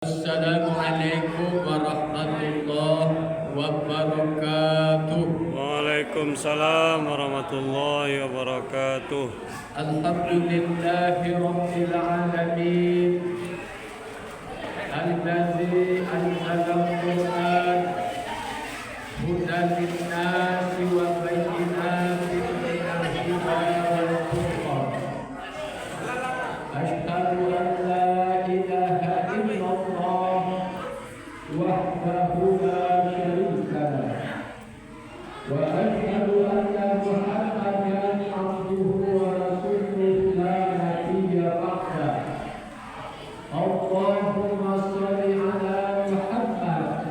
Assalamualaikum warahmatullahi wabarakatuh. Waalaikumsalam warahmatullahi wabarakatuh. Alhamdulillahi rabbil alamin. Alladzi anzala al-Qur'an hudan lin-nasi wa bayyinatin minal huda wal furqan. Asyhadu an la ilaha illallah wahdahu la syarika lah wa asyhadu anna Muhammadan abduhu wa rasuluhu la nabiyya ba'dah. Allahumma shalli ala Muhammad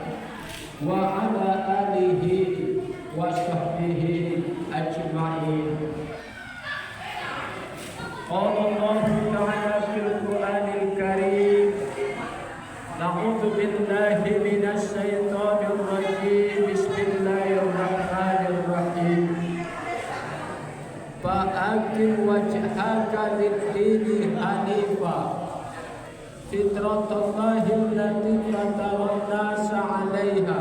wa ala alihi wa sahbihi ajma'in. Qala Allah ta'ala fil Qur'anil Karim, na'udzu billahi minasy syaithanir rajim. Bismillahirrahmanirrahim. Fa'aqim wajhaka lid-dini hanifa fitratallahi allati fataran nasa 'alaiha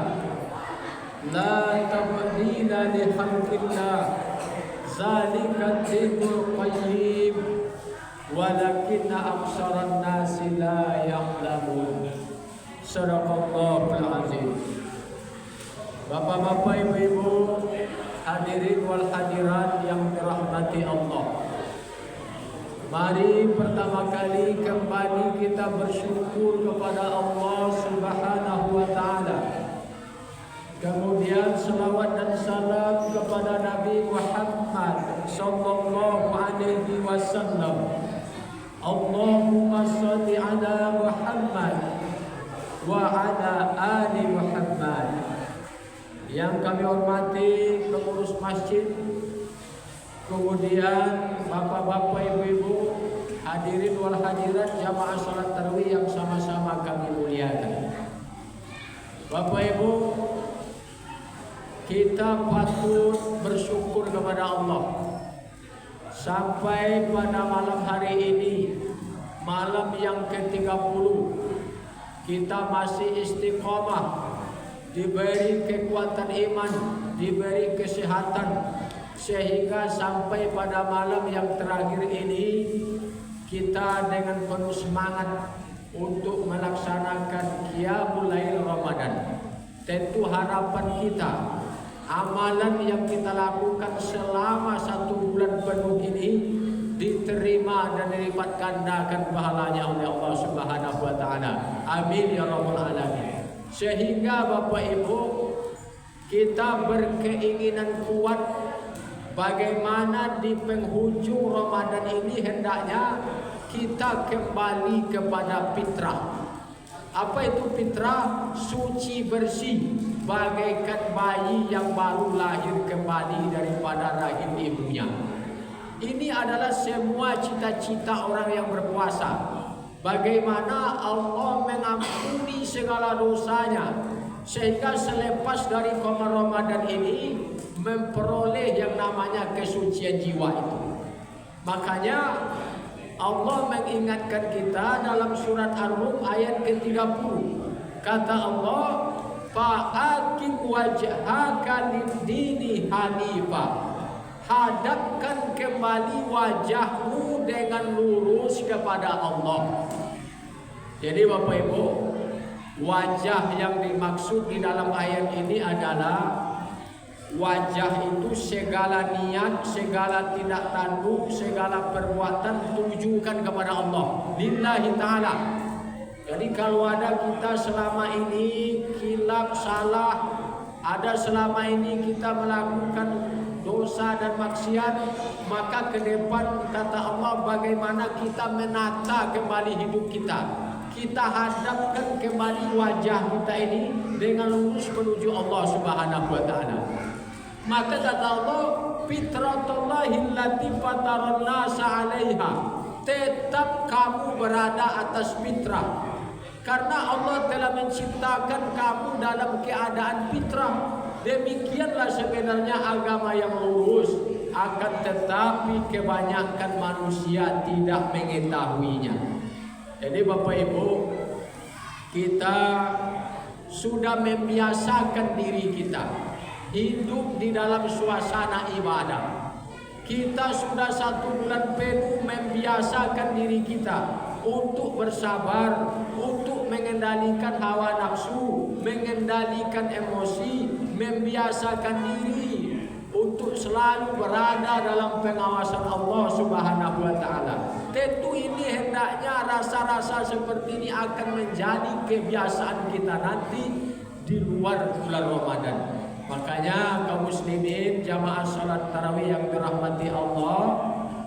la tabdila li khalqillah zalika ad-dinul qayyim walakinna aksaran nasi la ya'lamun. Sadaqallahul azim. Bapak-bapak, ibu-ibu, hadirin wal hadirat yang dirahmati Allah, mari pertama kali kembali kita bersyukur kepada Allah Subhanahu wa ta'ala. Kemudian selawat dan salam kepada Nabi Muhammad sallallahu alaihi wasallam. Allahumma shalli ala Muhammad wa ala ali Muhammad. Yang kami hormati pengurus masjid, kemudian bapak-bapak, ibu-ibu, hadirin wal hadirat jamaah salat tarawih yang sama-sama kami muliakan. Bapak Ibu, kita patut bersyukur kepada Allah sampai pada malam hari ini, malam yang ke-30, kita masih istiqomah, diberi kekuatan iman, diberi kesehatan, sehingga sampai pada malam yang terakhir ini kita dengan penuh semangat untuk melaksanakan Qiyamul Lail Ramadan. Tentu harapan kita, amalan yang kita lakukan selama 1 bulan penuh ini diterima dan dilipat gandakan pahalanya oleh Allah Subhanahu wa ta'ala. Amin ya rabbal alamin. Sehingga Bapak Ibu, kita berkeinginan kuat bagaimana di penghujung Ramadan ini hendaknya kita kembali kepada fitrah. Apa itu fitrah? Suci bersih, bagaikan bayi yang baru lahir kembali daripada rahim ibunya. Ini adalah semua cita-cita orang yang berpuasa. Bagaimana Allah mengampuni segala dosanya, sehingga selepas dari Ramadan ini memperoleh yang namanya kesucian jiwa itu. Makanya Allah mengingatkan kita dalam surat Ar-Rum ayat ke-30. Kata Allah, fa'aqim wajhaka lid-dini hanifa. Hadapkan kembali wajahmu dengan lurus kepada Allah. Jadi Bapak Ibu, wajah yang dimaksud di dalam ayat ini adalah wajah itu segala niat, segala tindak tanduk, segala perbuatan tujukan kepada Allah, lillahi ta'ala. Jadi kalau ada kita selama ini khilaf, salah, ada selama ini kita melakukan dosa dan maksiat, maka ke depan kata Allah bagaimana kita menata kembali hidup kita. Kita hadapkan kembali wajah kita ini dengan lurus menuju Allah Subhanahu wa ta'ala. Maka kata Allah, fitratullahi allati fataran nasa 'alaiha. Tetap kamu berada atas fitrah. Karena Allah telah menciptakan kamu dalam keadaan fitrah. Demikianlah sebenarnya agama yang lurus, akan tetapi kebanyakan manusia tidak mengetahuinya. Jadi Bapak Ibu, kita sudah membiasakan diri kita hidup di dalam suasana ibadah. Kita sudah 1 bulan penuh membiasakan diri kita untuk bersabar, untuk mengendalikan hawa nafsu, mengendalikan emosi, membiasakan diri untuk selalu berada dalam pengawasan Allah Subhanahu wa taala. Tentu ini hendaknya rasa-rasa seperti ini akan menjadi kebiasaan kita nanti di luar bulan Ramadan. Makanya kaum muslimin jamaah salat tarawih yang dirahmati Allah,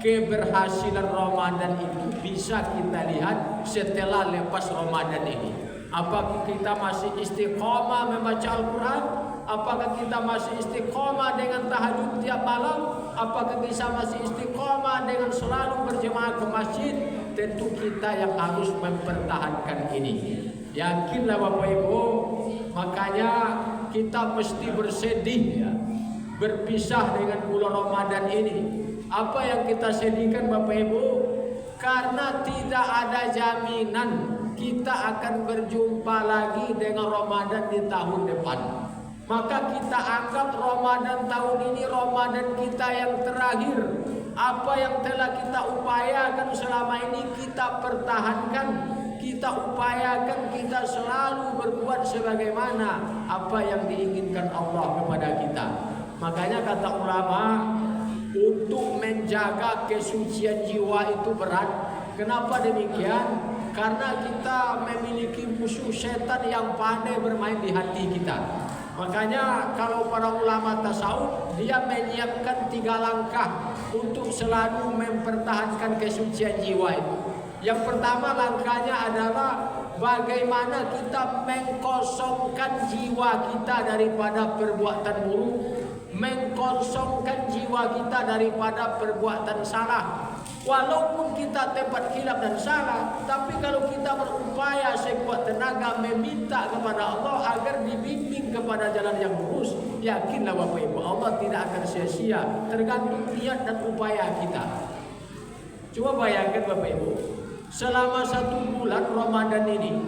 keberhasilan Ramadan itu bisa kita lihat setelah lepas Ramadan ini. Apakah kita masih istiqomah membaca Al-Quran? Apakah kita masih istiqomah dengan tahajud tiap malam? Apakah kita masih istiqomah dengan selalu berjemaah ke masjid? Tentu kita yang harus mempertahankan ini. Yakinlah Bapak Ibu, makanya kita mesti bersedih ya, berpisah dengan bulan Ramadan ini. Apa yang kita sedihkan Bapak Ibu? Karena tidak ada jaminan kita akan berjumpa lagi dengan Ramadan di tahun depan. Maka kita anggap Ramadan tahun ini Ramadan kita yang terakhir. Apa yang telah kita upayakan selama ini kita pertahankan, kita upayakan, kita selalu berbuat sebagaimana apa yang diinginkan Allah kepada kita. Makanya kata ulama, untuk menjaga kesucian jiwa itu berat. Kenapa demikian? Karena kita memiliki musuh setan yang pandai bermain di hati kita. Makanya kalau para ulama tasawuf, dia menyiapkan 3 langkah untuk selalu mempertahankan kesucian jiwa itu. Yang pertama langkahnya adalah bagaimana kita mengkosongkan jiwa kita daripada perbuatan buruk, mengkosongkan jiwa kita daripada perbuatan salah. Walaupun kita tempat khilaf dan salah, tapi kalau kita berupaya sekuat tenaga meminta kepada Allah agar dibimbing kepada jalan yang lurus, yakinlah Bapak Ibu, Allah tidak akan sia-sia, tergantung niat dan upaya kita. Coba bayangkan Bapak Ibu, selama 1 bulan Ramadan ini,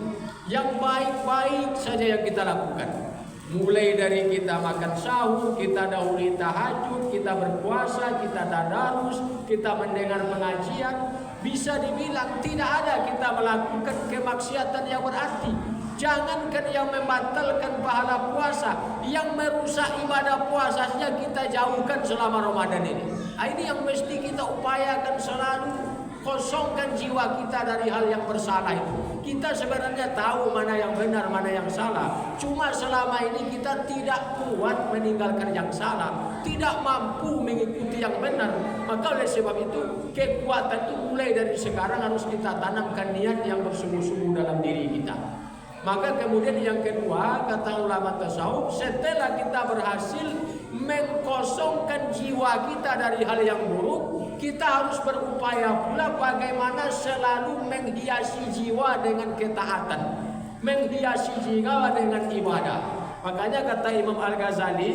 yang baik-baik saja yang kita lakukan. Mulai dari kita makan sahur, kita dahului tahajud, kita berpuasa, kita tadarus, kita mendengar pengajian. Bisa dibilang tidak ada kita melakukan kemaksiatan yang berarti. Jangankan yang membatalkan pahala puasa, yang merusak ibadah puasa saja kita jauhkan selama Ramadan ini. Ini yang mesti kita upayakan selalu. Kosongkan jiwa kita dari hal yang bersalah itu. Kita sebenarnya tahu mana yang benar, mana yang salah. Cuma selama ini kita tidak kuat meninggalkan yang salah, tidak mampu mengikuti yang benar. Maka oleh sebab itu kekuatan itu mulai dari sekarang harus kita tanamkan niat yang bersungguh-sungguh dalam diri kita. Maka kemudian yang kedua, kata ulama tasawuf, setelah kita berhasil mengkosongkan jiwa kita dari hal yang buruk, kita harus berupaya pula bagaimana selalu menghiasi jiwa dengan ketaatan, menghiasi jiwa dengan ibadah. Makanya kata Imam Al-Ghazali,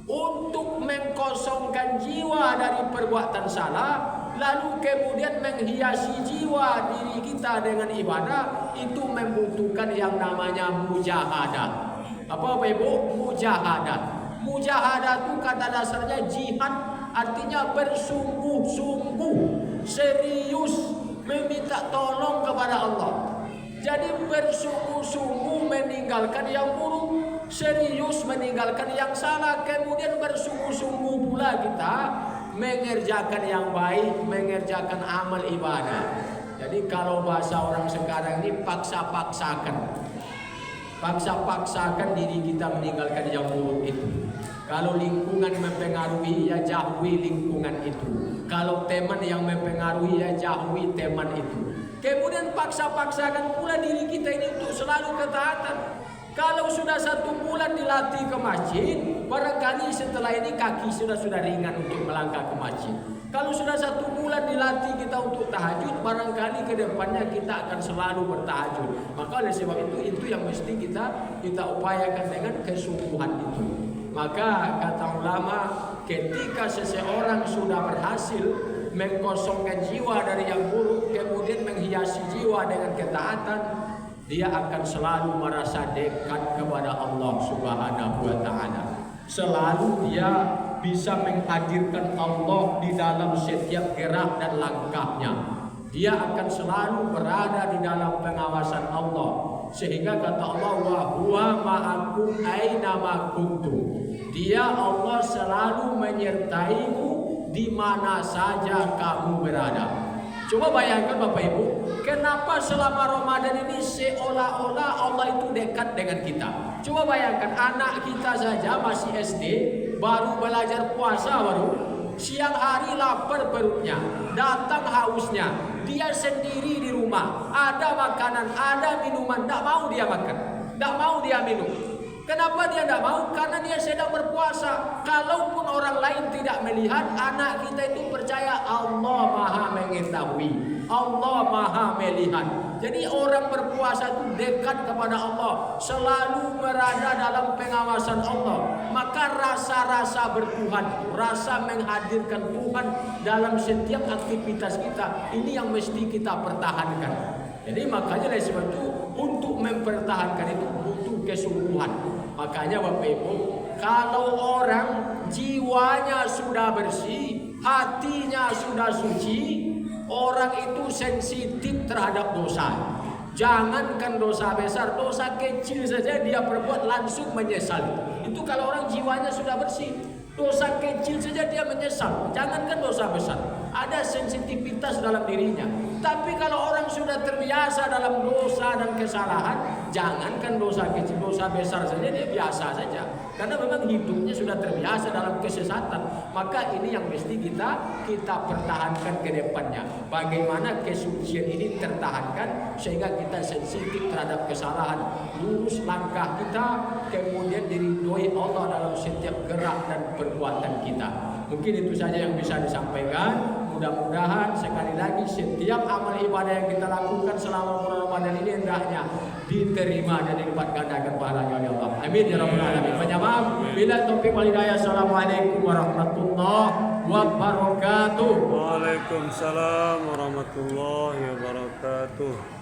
untuk mengkosongkan jiwa dari perbuatan salah, lalu kemudian menghiasi jiwa diri kita dengan ibadah, itu membutuhkan yang namanya mujahadah. Apa Bapak Ibu? Mujahadah. Mujahadah itu kata dasarnya jihad, artinya bersungguh-sungguh, serius meminta tolong kepada Allah. Jadi bersungguh-sungguh meninggalkan yang buruk, serius meninggalkan yang salah, kemudian bersungguh-sungguh pula kita mengerjakan yang baik, mengerjakan amal ibadah. Jadi kalau bahasa orang sekarang ini paksa-paksakan. Paksa-paksakan diri kita meninggalkan yang buruk itu. Kalau lingkungan mempengaruhi, ya jauhi lingkungan itu. Kalau teman yang mempengaruhi, ya jauhi teman itu. Kemudian paksa-paksakan pula diri kita ini untuk selalu ketaatan. Kalau sudah 1 bulan dilatih ke masjid, barangkali setelah ini kaki sudah ringan untuk melangkah ke masjid. Kalau sudah 1 bulan dilatih kita untuk tahajud, barangkali ke depannya kita akan selalu bertahajud. Maka oleh sebab itu yang mesti kita upayakan dengan kesungguhan itu. Maka kata ulama, ketika seseorang sudah berhasil mengkosongkan jiwa dari yang buruk, kemudian menghiasi jiwa dengan ketaatan, dia akan selalu merasa dekat kepada Allah Subhanahu wa taala. Selalu dia bisa menghadirkan Allah di dalam setiap gerak dan langkahnya. Dia akan selalu berada di dalam pengawasan Allah. Sehingga kata Allah, wa huwa ma'akum aina ma kuntum. Dia Allah selalu menyertaimu di mana saja kamu berada. Coba bayangkan Bapak Ibu, kenapa selama Ramadan ini seolah-olah Allah itu dekat dengan kita. Coba bayangkan anak kita saja masih SD, baru belajar puasa siang hari lapar perutnya, datang hausnya, dia sendiri di rumah, ada makanan, ada minuman, tidak mau dia makan, tidak mau dia minum. Kenapa dia tidak mau? Karena dia sedang berpuasa. Kalaupun orang lain tidak melihat, anak kita itu percaya Allah Maha mengetahui, Allah Maha melihat. Jadi orang berpuasa itu dekat kepada Allah, selalu berada dalam pengawasan Allah. Maka rasa-rasa bertuhan, rasa menghadirkan Tuhan dalam setiap aktivitas kita, ini yang mesti kita pertahankan. Jadi makanya dari sebab itu untuk mempertahankan itu butuh kesungguhan. Makanya Bapak Ibu, kalau orang jiwanya sudah bersih, hatinya sudah suci, orang itu sensitif terhadap dosa. Jangankan dosa besar, dosa kecil saja dia perbuat langsung menyesal. Itu kalau orang jiwanya sudah bersih. Dosa kecil saja dia menyesal. Jangankan dosa besar, ada sensitivitas dalam dirinya. Tapi kalau orang sudah terbiasa dalam dosa dan kesalahan, jangankan dosa kecil, dosa besar saja dia biasa saja. Karena memang hidupnya sudah terbiasa dalam kesesatan. Maka ini yang mesti kita pertahankan ke depannya. Bagaimana kesucian ini tertahankan sehingga kita sensitif terhadap kesalahan, lurus langkah kita, kemudian diridhoi Allah dalam setiap gerak dan perbuatan kita. Mungkin itu saja yang bisa disampaikan. Mudah-mudahan sekali lagi setiap amal ibadah yang kita lakukan selama bulan Ramadan ini hendaknya diterima dan dilipat gandakan pahalanya oleh Allah. Amin ya rabbal alamin. Banyak maaf. Bila taufik wal hidayah. Assalamualaikum warahmatullahi wabarakatuh. Waalaikumsalam warahmatullahi wabarakatuh.